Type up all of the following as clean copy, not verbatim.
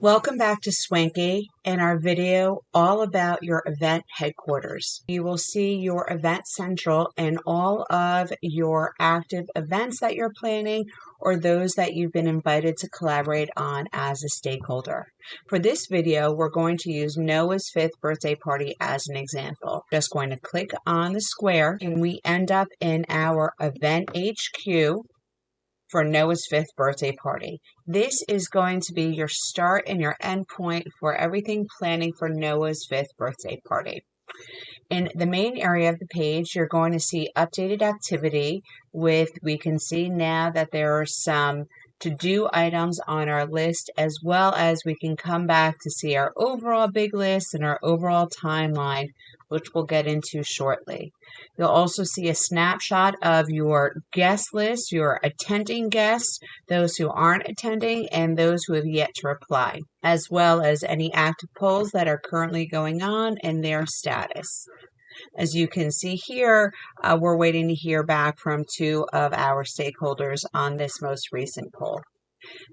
Welcome back to Swankey and our video all about your event headquarters. You will see your event central and all of your active events that you're planning or those that you've been invited to collaborate on as a stakeholder. For this video, we're going to use Noah's 5th birthday party as an example. Just going to click on the square and we end up in our event HQ for Noah's 5th birthday party. This is going to be your start and your end point for everything planning for Noah's 5th birthday party. In the main area of the page, you're going to see updated activity we can see now that there are some to-do items on our list, as well as we can come back to see our overall big list and our overall timeline, which we'll get into shortly. You'll also see a snapshot of your guest list, your attending guests, those who aren't attending, and those who have yet to reply, as well as any active polls that are currently going on and their status. As you can see here, we're waiting to hear back from 2 of our stakeholders on this most recent poll.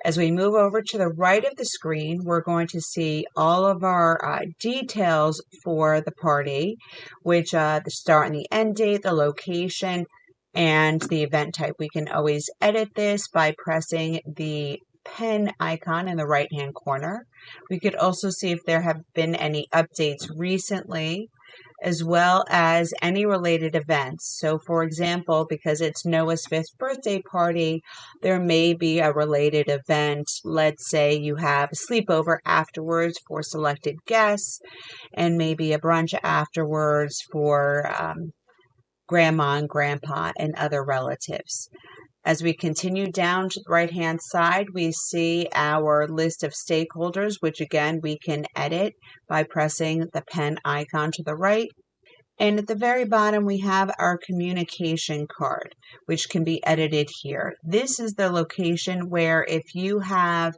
As we move over to the right of the screen, we're going to see all of our details for the party, which the start and the end date, the location, and the event type. We can always edit this by pressing the pen icon in the right-hand corner. We could also see if there have been any updates recently, as well as any related events. So for example, because it's Noah's 5th birthday party, there may be a related event. Let's say you have a sleepover afterwards for selected guests and maybe a brunch afterwards for grandma and grandpa and other relatives. As we continue down to the right-hand side, we see our list of stakeholders, which again, we can edit by pressing the pen icon to the right. And at the very bottom, we have our communication card, which can be edited here. This is the location where if you have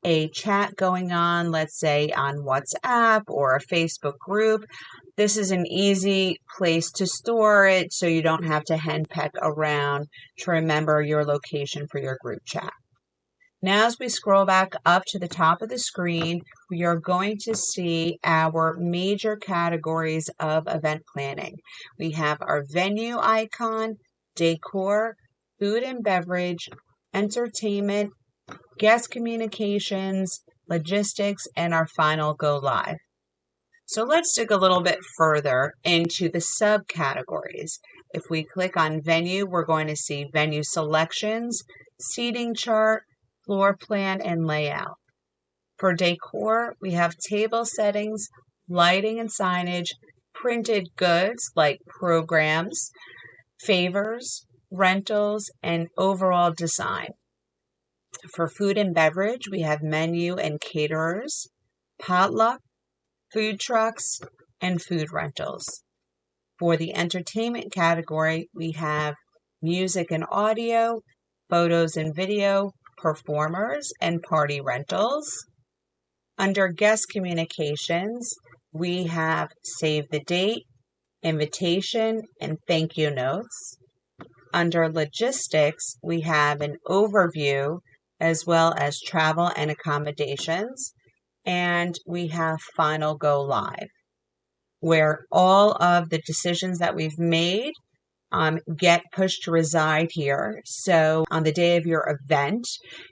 a chat going on, let's say on WhatsApp or a Facebook group, this is an easy place to store it so you don't have to henpeck around to remember your location for your group chat. Now, as we scroll back up to the top of the screen, we are going to see our major categories of event planning. We have our venue icon, decor, food and beverage, entertainment, guest communications, logistics, and our final go live. So let's dig a little bit further into the subcategories. If we click on venue, we're going to see venue selections, seating chart, floor plan, and layout. For decor, we have table settings, lighting and signage, printed goods like programs, favors, rentals, and overall design. For food and beverage, we have menu and caterers, potluck, food trucks, and food rentals. For the entertainment category, we have music and audio, photos and video, performers, and party rentals. Under guest communications, we have save the date, invitation, and thank you notes. Under logistics, we have an overview as well as travel and accommodations. And we have final go live, where all of the decisions that we've made get pushed to reside here. So on the day of your event,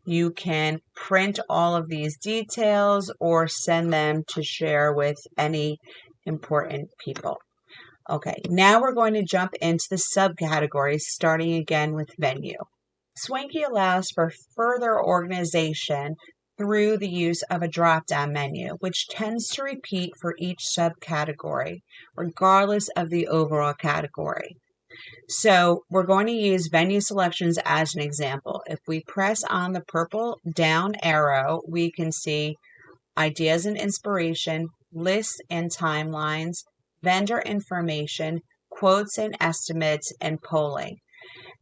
you can print all of these details or send them to share with any important people. Okay, now we're going to jump into the subcategories, starting again with venue. Swankey allows for further organization through the use of a drop-down menu, which tends to repeat for each subcategory, regardless of the overall category. So we're going to use venue selections as an example. If we press on the purple down arrow, we can see ideas and inspiration, lists and timelines, vendor information, quotes and estimates, and polling.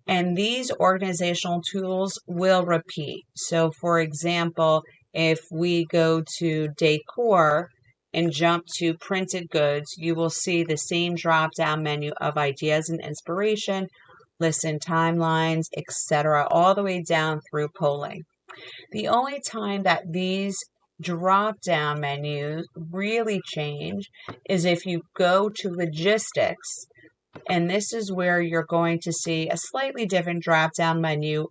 And these organizational tools will repeat. So for example, if we go to decor and jump to printed goods, you will see the same drop-down menu of ideas and inspiration, lists and timelines, etc., all the way down through polling. The only time that these drop down menu really change is if you go to logistics, and this is where you're going to see a slightly different drop down menu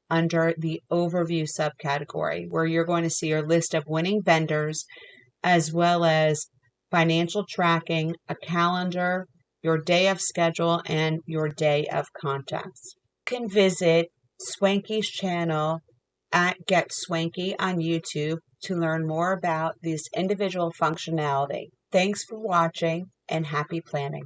under the overview subcategory, where you're going to see your list of winning vendors as well as financial tracking, a calendar, your day of schedule, and your day of contacts. You can visit Swankey's channel at Get Swankey on YouTube to learn more about this individual functionality. Thanks for watching and happy planning.